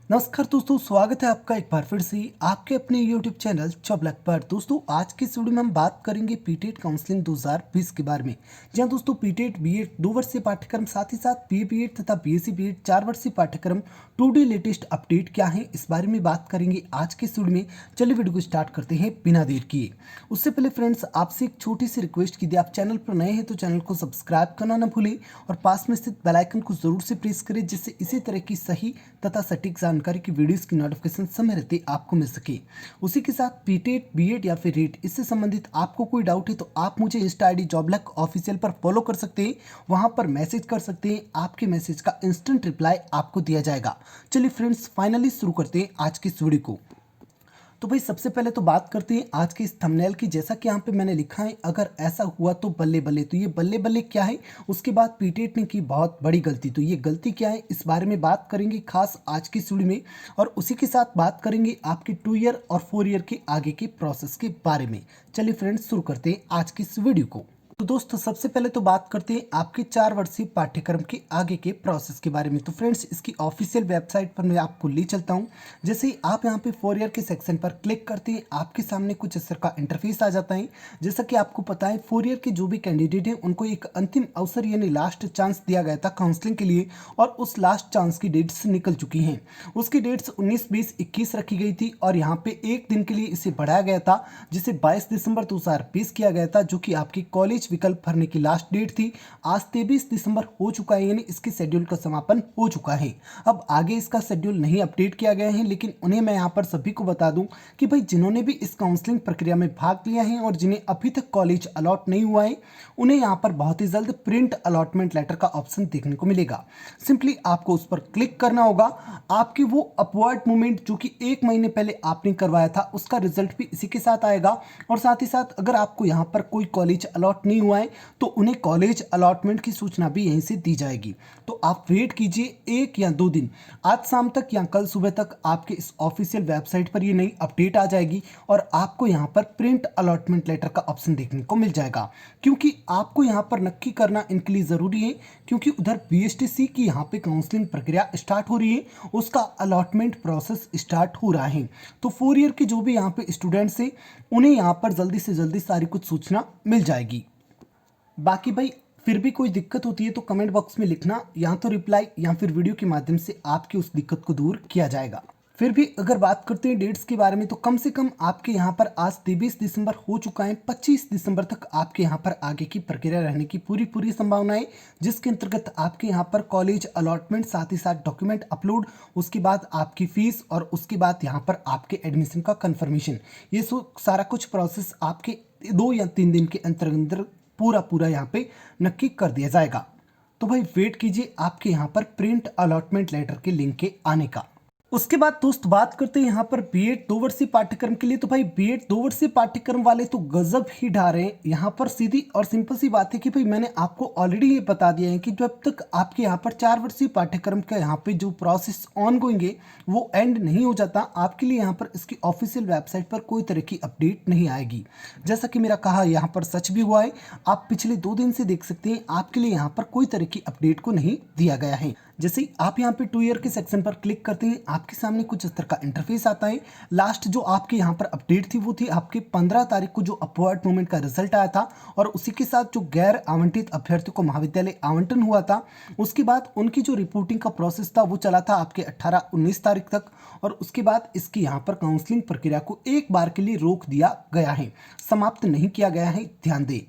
नमस्कार दोस्तों, स्वागत है आपका एक बार फिर से आपके अपने YouTube चैनल जॉब लक पर। दोस्तों आज की इस वीडियो में हम बात करेंगे पीटेट काउंसलिंग 2020 के बारे में। जहां दोस्तों पीटेट बीएड 2 वर्षीय पाठ्यक्रम, साथ ही साथ बीए बीएड तथा बीएससी बीएड 4 वर्षीय पाठ्यक्रम 2D लेटेस्ट अपडेट क्या है, इस बारे में बात करेंगे आज के इस वीडियो में। चलिए वीडियो को स्टार्ट करते हैं बिना देर किए। उससे पहले फ्रेंड्स, आपसे एक छोटी सी रिक्वेस्ट की, आप चैनल पर नए हैं तो चैनल को सब्सक्राइब करना ना भूलें और पास में स्थित बेल आइकन को जरूर से प्रेस करें, जिससे इसी तरह की सही तथा सटीक जानकारी की वीडियोस की नोटिफिकेशन समय रहते आपको मिल सके। उसी के साथ पीटेट बीएड या फिर रीट इससे संबंधित आपको कोई डाउट है तो आप मुझे Insta ID job luck official पर फॉलो कर सकते हैं, वहां पर मैसेज कर सकते हैं। आपके मैसेज का इंस्टेंट रिप्लाई आपको दिया जाएगा। चलिए फ्रेंड्स, फाइनली शुरू करते हैं आज की इस वीडियो को। तो भाई सबसे पहले तो बात करते हैं आज के इस थंबनेल की। जैसा कि यहाँ पे मैंने लिखा है, अगर ऐसा हुआ तो बल्ले बल्ले। तो ये बल्ले बल्ले क्या है, उसके बाद पीटेट ने की बहुत बड़ी गलती। तो ये गलती क्या है, इस बारे में बात करेंगे खास आज की वीडियो में। और उसी के साथ बात करेंगे आपके 2 ईयर और 4 ईयर के आगे के प्रोसेस के बारे में। चलिए फ्रेंड्स, शुरू करते हैं आज की इस वीडियो को। तो दोस्तों सबसे पहले तो बात करते हैं आपके 4 वर्षीय पाठ्यक्रम के आगे के प्रोसेस के बारे में। तो फ्रेंड्स, इसकी ऑफिशियल वेबसाइट पर मैं आपको ले चलता हूं। जैसे ही आप यहां पे 4 ईयर के सेक्शन पर क्लिक करते हैं, आपके सामने कुछ इस तरह का इंटरफेस आ जाता है। जैसा कि आपको पता है, 4 ईयर के जो भी कैंडिडेट हैं उनको एक अंतिम अवसर यानी लास्ट चांस दिया गया था काउंसलिंग के लिए, और उस लास्ट चांस की डेट्स निकल चुकी हैं। उसकी डेट्स 19, 20, 21 रखी गई थी और यहाँ पे एक दिन के लिए इसे बढ़ाया गया था, जिसे 22 दिसंबर 2020 किया गया था, जो कि आपकी कॉलेज विकल्प भरने की लास्ट डेट थी। आज 23 दिसंबर हो चुका है, यानी इसके शेड्यूल का समापन हो चुका है। अब आगे इसका शेड्यूल नहीं अपडेट किया गया है, लेकिन उन्हें मैं यहाँ पर सभी को बता दूं कि भाई जिन्होंने भी इस काउंसलिंग प्रक्रिया में भाग लिया है और जिन्हें अभी तक कॉलेज अलॉट नहीं हुआ है, उन्हें यहाँ पर बहुत ही जल्द प्रिंट अलॉटमेंट लेटर का ऑप्शन देखने को मिलेगा। सिंपली आपको उस पर क्लिक करना होगा। आपकी वो अपवर्ड मूवमेंट जो कि 1 महीने पहले आपने करवाया था, उसका रिजल्ट भी इसी के साथ आएगा। और साथ ही साथ अगर आपको यहाँ पर कोई कॉलेज अलॉट नहीं हुआ है तो उन्हें कॉलेज अलॉटमेंट की सूचना भी यहीं से दी जाएगी। तो आप वेट कीजिए 1 या 2 दिन, आज शाम तक या कल सुबह तक आपके इस ऑफिशियल वेबसाइट पर ये नई अपडेट आ जाएगी और आपको यहाँ पर प्रिंट अलॉटमेंट लेटर का ऑप्शन देखने को मिल जाएगा। क्योंकि आपको यहाँ पर नक्की करना इनके लिए ज़रूरी है, क्योंकि उधर बीएसटीसी की यहाँ पे काउंसलिंग प्रक्रिया स्टार्ट हो रही है, उसका अलॉटमेंट प्रोसेस स्टार्ट हो रहा है। तो 4 ईयर के जो भी यहाँ पे स्टूडेंट्स हैं, उन्हें यहाँ पर जल्दी से जल्दी सारी कुछ सूचना मिल जाएगी। बाकी भाई फिर भी कोई दिक्कत होती है तो कमेंट बॉक्स में लिखना, या तो रिप्लाई या फिर वीडियो के माध्यम से आपकी उस दिक्कत को दूर किया जाएगा। फिर भी अगर बात करते हैं डेट्स के बारे में, तो कम से कम आपके यहाँ पर आज 23 दिसंबर हो चुका है, 25 दिसंबर तक आपके यहाँ पर आगे की प्रक्रिया रहने की पूरी संभावना है, जिसके अंतर्गत आपके यहाँ पर कॉलेज अलॉटमेंट, साथ ही साथ डॉक्यूमेंट अपलोड, उसके बाद आपकी फीस और उसके बाद यहाँ पर आपके एडमिशन का कन्फर्मेशन, ये सारा कुछ प्रोसेस आपके 2 या 3 दिन के अंतर पूरा यहाँ पे नक्की कर दिया जाएगा। तो भाई वेट कीजिए आपके यहाँ पर प्रिंट अलॉटमेंट लेटर के लिंक के आने का। उसके बाद दोस्त बात करते हैं यहाँ पर बीएड 2 वर्षीय पाठ्यक्रम के लिए। तो भाई बीएड 2 वर्षीय पाठ्यक्रम वाले तो गजब ही ढा रहे हैं। यहाँ पर सीधी और सिंपल सी बात है कि भाई मैंने आपको ऑलरेडी ये बता दिया है कि जब तक आपके यहाँ पर 4 वर्षीय पाठ्यक्रम का यहाँ पे जो प्रोसेस ऑन गोइंग है वो एंड नहीं हो जाता, आपके लिए यहाँ पर इसकी ऑफिशियल वेबसाइट पर कोई तरह की अपडेट नहीं आएगी। जैसा कि मेरा कहा यहाँ पर सच भी हुआ है, आप पिछले 2 दिन से देख सकते हैं, आपके लिए यहाँ पर कोई तरह की अपडेट को नहीं दिया गया है। जैसे ही आप यहाँ पे 2 ईयर के सेक्शन पर क्लिक करते हैं, आपके सामने कुछ इस तरह का इंटरफेस आता है। लास्ट जो आपके यहाँ पर अपडेट थी वो थी आपके 15 तारीख को जो अपवर्ड मूवमेंट का रिजल्ट आया था, और उसी के साथ जो गैर आवंटित अभ्यर्थियों को महाविद्यालय आवंटन हुआ था, उसके बाद उनकी जो रिपोर्टिंग का प्रोसेस था वो चला था आपके 18-19 तारीख तक। और उसके बाद इसकी यहाँ पर काउंसलिंग प्रक्रिया को एक बार के लिए रोक दिया गया है, समाप्त नहीं किया गया है, ध्यान दें।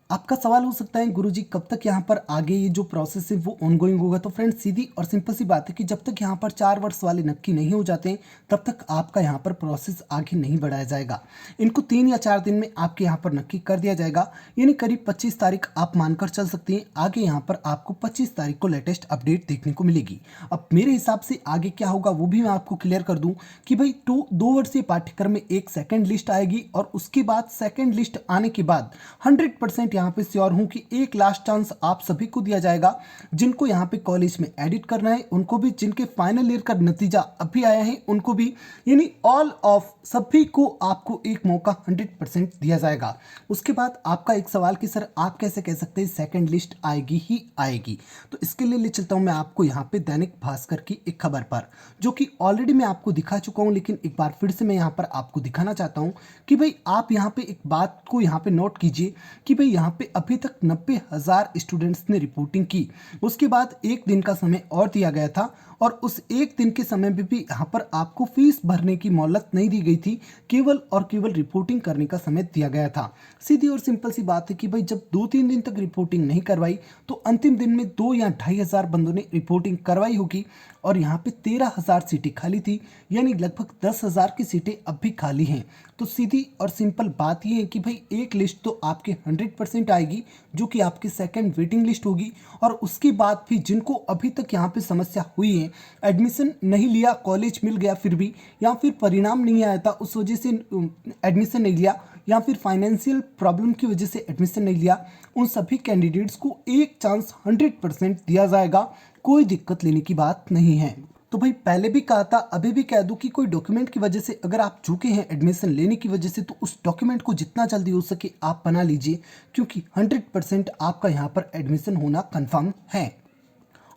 आपका सवाल हो सकता है गुरुजी कब तक यहाँ पर आगे ये जो प्रोसेस है वो ऑनगोइंग होगा। तो फ्रेंड्स सीधी और सिंपल सी बात है कि जब तक यहाँ पर 4 वर्ष वाले नक्की नहीं हो जाते हैं, तब तक आपका यहाँ पर प्रोसेस आगे नहीं बढ़ाया जाएगा। इनको 3 या 4 दिन में आपके यहाँ पर नक्की कर दिया जाएगा, यानी करीब 25 तारीख आप मानकर चल सकते हैं। आगे यहाँ पर आपको 25 तारीख को लेटेस्ट अपडेट देखने को मिलेगी। अब मेरे हिसाब से आगे क्या होगा वो भी मैं आपको क्लियर कर दूँ कि भाई 2 वर्षीय पाठ्यक्रम में एक सेकेंड लिस्ट आएगी, और उसके बाद सेकेंड लिस्ट आने के बाद 100% यहाँ पे श्योर हूँ कि एक लास्ट चांस आप सभी को दिया जाएगा। जिनको यहाँ पे कॉलेज में एडिट करना है उनको भी, जिनके फाइनल ईयर का नतीजा अभी आया है उनको भी, यानी ऑल ऑफ सभी को आपको एक मौका 100% दिया जाएगा। उसके बाद आपका एक सवाल कि सर आप कैसे कह सकते हैं सेकंड लिस्ट आएगी ही आएगी, तो इसके लिए ले चलता हूँ मैं आपको यहाँ पे दैनिक भास्कर की एक खबर पर, जो कि ऑलरेडी मैं आपको दिखा चुका हूँ, लेकिन एक बार फिर से मैं यहाँ पर आपको दिखाना चाहता हूँ कि भाई आप यहाँ पे एक बात को यहाँ पे नोट कीजिए कि भाई यहाँ पे अभी तक 90,000 स्टूडेंट्स ने रिपोर्टिंग की। उसके बाद एक दिन का समय और दिया गया था और उस एक दिन के समय में भी यहाँ पर आपको फीस भरने की मोहलत नहीं दी गई थी, केवल और केवल रिपोर्टिंग करने का समय दिया गया था। सीधी और सिंपल सी बात है कि भाई जब 2-3 दिन तक रिपोर्टिंग नहीं करवाई तो अंतिम दिन में 2 या 2,500 बंदों ने रिपोर्टिंग करवाई होगी और यहाँ पे 13,000 सीटें खाली थी, यानी लगभग 10,000 की सीटें अब भी खाली हैं। तो सीधी और सिंपल बात यह है कि भाई एक लिस्ट तो आपके 100% आएगी, जो कि आपकी सेकंड वेटिंग लिस्ट होगी, और उसके बाद भी जिनको अभी तक यहाँ पे समस्या हुई है, एडमिशन नहीं लिया, कॉलेज मिल गया फिर भी, या फिर परिणाम नहीं आया था उस वजह से एडमिशन नहीं लिया, या फिर फाइनेंशियल प्रॉब्लम की वजह से एडमिशन नहीं लिया, उन सभी कैंडिडेट्स को एक चांस 100% दिया जाएगा। कोई दिक्कत लेने की बात नहीं है। तो भाई पहले भी कहा था, अभी भी कह दूं कि कोई डॉक्यूमेंट की वजह से अगर आप चूके हैं एडमिशन लेने की वजह से, तो उस डॉक्यूमेंट को जितना जल्दी हो सके आप बना लीजिए, क्योंकि 100% आपका यहाँ पर एडमिशन होना कंफर्म है।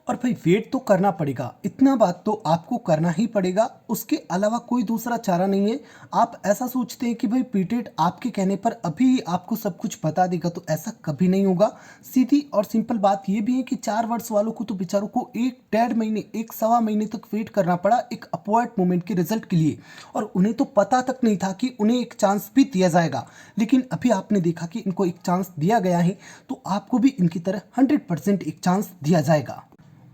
और भाई वेट तो करना पड़ेगा, इतना बात तो आपको करना ही पड़ेगा, उसके अलावा कोई दूसरा चारा नहीं है। आप ऐसा सोचते हैं कि भाई पीटेट आपके कहने पर अभी आपको सब कुछ बता देगा, तो ऐसा कभी नहीं होगा। सीधी और सिंपल बात यह भी है कि 4 वर्ष वालों को तो बेचारों को 1-1.5 महीने 1-1.25 महीने तक वेट करना पड़ा एक अपवर्ड मूवमेंट के रिजल्ट के लिए, और उन्हें तो पता तक नहीं था कि उन्हें एक चांस भी दिया जाएगा। लेकिन अभी आपने देखा कि इनको एक चांस दिया गया है, तो आपको भी इनकी तरह 100% एक चांस दिया जाएगा।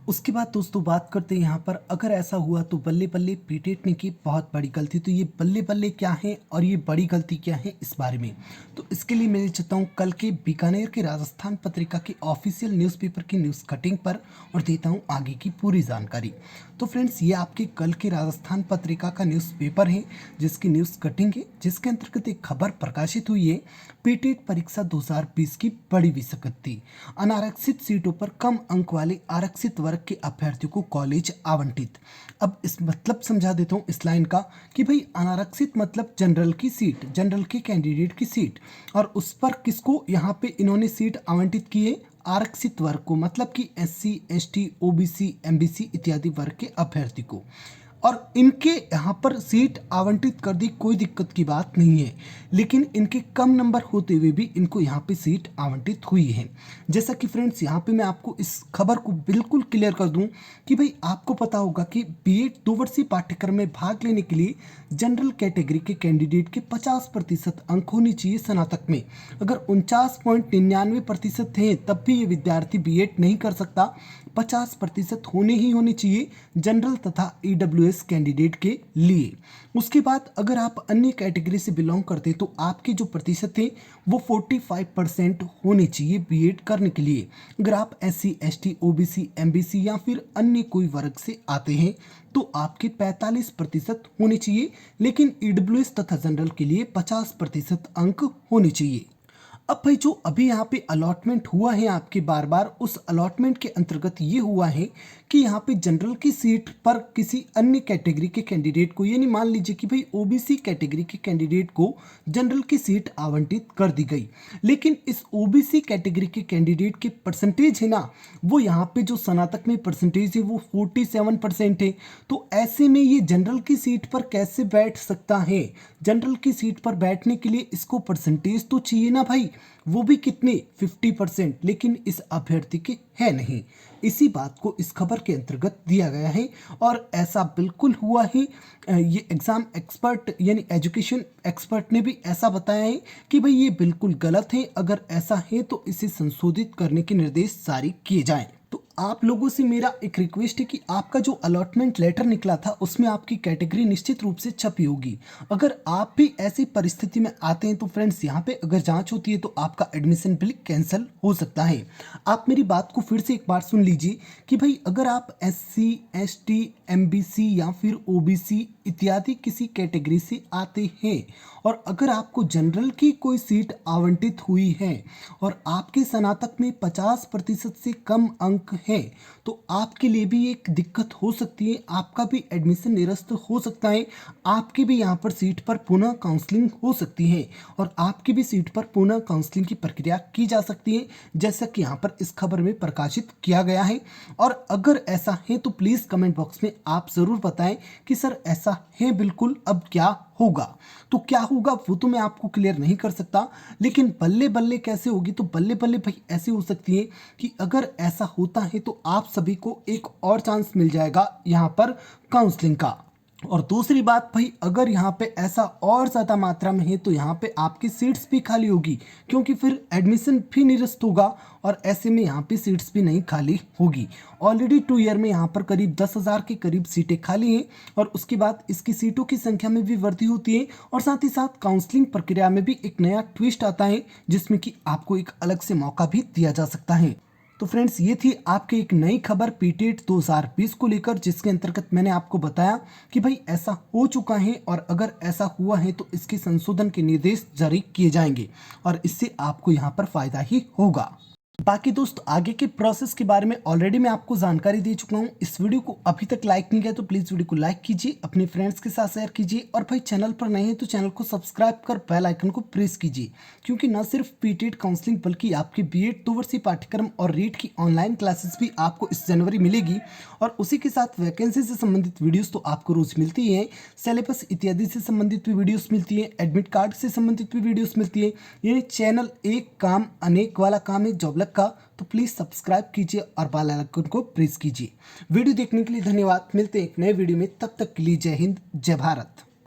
उसके बाद दोस्तों बात करते हैं यहाँ पर, अगर ऐसा हुआ तो बल्ले बल्ले पीटेट ने की बहुत बड़ी गलती। तो ये बल्ले बल्ले क्या है और ये बड़ी गलती क्या है, इस बारे में तो इसके लिए मैं चाहता हूँ कल के बीकानेर के राजस्थान पत्रिका के ऑफिशियल न्यूज़पेपर की न्यूज़ कटिंग पर, और देता हूँ आगे की पूरी जानकारी। तो फ्रेंड्स ये आपके कल के राजस्थान पत्रिका का न्यूज़पेपर है, जिसकी न्यूज़ कटिंग है, जिसके अंतर्गत एक खबर प्रकाशित हुई है। पीटेट परीक्षा 2020 की बड़ी विसंगति, अनारक्षित सीटों पर कम अंक वाले आरक्षित वर्ग के अभ्यर्थियों को कॉलेज आवंटित। अब इस मतलब समझा देता हूँ इस लाइन का कि भाई अनारक्षित मतलब जनरल की सीट, जनरल के कैंडिडेट की सीट, और उस पर किसको यहाँ पे इन्होंने सीट आवंटित की है, आरक्षित वर्ग को, मतलब कि SC ST OBC MBC इत्यादि वर्ग के अभ्यर्थी को, और इनके यहाँ पर सीट आवंटित कर दी, कोई दिक्कत की बात नहीं है। लेकिन इनके कम नंबर होते हुए भी इनको यहाँ पे सीट आवंटित हुई है। जैसा कि फ्रेंड्स यहाँ पे मैं आपको इस खबर को बिल्कुल क्लियर कर दूं कि भाई आपको पता होगा कि B.Ed 2 वर्षीय पाठ्यक्रम में भाग लेने के लिए जनरल कैटेगरी के कैंडिडेट के 50% अंक होने चाहिए स्नातक में। अगर 49.99% थे तब भी ये विद्यार्थी B.Ed नहीं कर सकता। 50% होने ही होने चाहिए जनरल तथा EWS कैंडिडेट के लिए। उसके बाद अगर आप अन्य कैटेगरी से बिलोंग करते तो आपके जो प्रतिशत थे वो 45% होने चाहिए B.Ed करने के लिए। अगर आप SC ST OBC MBC या फिर अन्य कोई वर्ग से आते हैं तो आपके 45% होने चाहिए, लेकिन EWS तथा जनरल के लिए 50% अंक होने चाहिए। अब भाई जो अभी यहाँ पे अलॉटमेंट हुआ है आपके बार बार, उस अलॉटमेंट के अंतर्गत ये हुआ है कि यहाँ पे जनरल की सीट पर किसी अन्य कैटेगरी के कैंडिडेट को, यानी मान लीजिए कि भाई OBC कैटेगरी के कैंडिडेट को जनरल की सीट आवंटित कर दी गई, लेकिन इस OBC कैटेगरी के कैंडिडेट के परसेंटेज है ना, वो यहाँ पे जो स्नातक में परसेंटेज है वो 47% है। तो ऐसे में ये जनरल की सीट पर कैसे बैठ सकता है? जनरल की सीट पर बैठने के लिए इसको परसेंटेज तो चाहिए ना भाई, वो भी कितने 50%, लेकिन इस अभ्यर्थी के है नहीं। इसी बात को इस खबर के अंतर्गत दिया गया है और ऐसा बिल्कुल हुआ है। ये एग्जाम एक्सपर्ट यानी एजुकेशन एक्सपर्ट ने भी ऐसा बताया है कि भाई ये बिल्कुल गलत है, अगर ऐसा है तो इसे संशोधित करने के निर्देश जारी किए जाएं। तो आप लोगों से मेरा एक रिक्वेस्ट है कि आपका जो अलॉटमेंट लेटर निकला था उसमें आपकी कैटेगरी निश्चित रूप से छपी होगी। अगर आप भी ऐसी परिस्थिति में आते हैं तो फ्रेंड्स यहाँ पे अगर जांच होती है तो आपका एडमिशन बिल कैंसिल हो सकता है। आप मेरी बात को फिर से एक बार सुन लीजिए कि भाई अगर आप SC ST MBC या फिर OBC इत्यादि किसी कैटेगरी से आते हैं और अगर आपको जनरल की कोई सीट आवंटित हुई है और आपके स्नातक में 50% से कम अंक हैं तो आपके लिए भी एक दिक्कत हो सकती है, आपका भी एडमिशन निरस्त हो सकता है, आपकी भी यहाँ पर सीट पर पुनः काउंसलिंग हो सकती है और आपकी भी सीट पर पुनः काउंसलिंग की प्रक्रिया की जा सकती है, जैसा कि यहाँ पर इस खबर में प्रकाशित किया गया है। और अगर ऐसा है तो प्लीज़ कमेंट बॉक्स में आप ज़रूर बताएं कि सर ऐसा है बिल्कुल, अब क्या होगा। तो क्या होगा वो तो मैं आपको क्लियर नहीं कर सकता, लेकिन बल्ले बल्ले कैसे होगी, तो बल्ले बल्ले भाई ऐसे हो सकती है कि अगर ऐसा होता है तो आप सभी को एक और चांस मिल जाएगा यहाँ पर काउंसलिंग का। और दूसरी बात भाई, अगर यहाँ पे ऐसा और ज़्यादा मात्रा में है तो यहाँ पे आपकी सीट्स भी खाली होगी, क्योंकि फिर एडमिशन भी निरस्त होगा और ऐसे में यहाँ पे सीट्स भी नहीं खाली होगी। ऑलरेडी 2 ईयर में यहाँ पर करीब 10,000 के करीब सीटें खाली हैं और उसके बाद इसकी सीटों की संख्या में भी वृद्धि होती है और साथ ही साथ काउंसलिंग प्रक्रिया में भी एक नया ट्विस्ट आता है, जिसमें कि आपको एक अलग से मौका भी दिया जा सकता है। तो फ्रेंड्स, ये थी आपकी एक नई खबर पीटेट 2020 को लेकर, जिसके अंतर्गत मैंने आपको बताया कि भाई ऐसा हो चुका है और अगर ऐसा हुआ है तो इसके संशोधन के निर्देश जारी किए जाएंगे और इससे आपको यहाँ पर फायदा ही होगा। बाकी दोस्त, आगे के प्रोसेस के बारे में ऑलरेडी मैं आपको जानकारी दे चुका हूँ। इस वीडियो को अभी तक लाइक नहीं किया तो प्लीज़ वीडियो को लाइक कीजिए, अपने फ्रेंड्स के साथ शेयर कीजिए और भाई चैनल पर नए हैं तो चैनल को सब्सक्राइब कर बेल आइकन को प्रेस कीजिए, क्योंकि न सिर्फ पीटेट काउंसलिंग बल्कि आपके बीएड 2 वर्षीय पाठ्यक्रम और रीट की ऑनलाइन क्लासेस भी आपको इस जनवरी मिलेगी और उसी के साथ वैकेंसी से संबंधित वीडियोज़ तो आपको रोज़ मिलती है, सिलेबस इत्यादि से संबंधित भी वीडियोज़ मिलती है, एडमिट कार्ड से संबंधित भी वीडियोज़ मिलती है। ये चैनल एक काम अनेक वाला काम है जॉब लक का, तो प्लीज़ सब्सक्राइब कीजिए और बेल आइकन को प्रेस कीजिए। वीडियो देखने के लिए धन्यवाद। मिलते हैं एक नए वीडियो में, तब तक के लिए जय हिंद, जय भारत।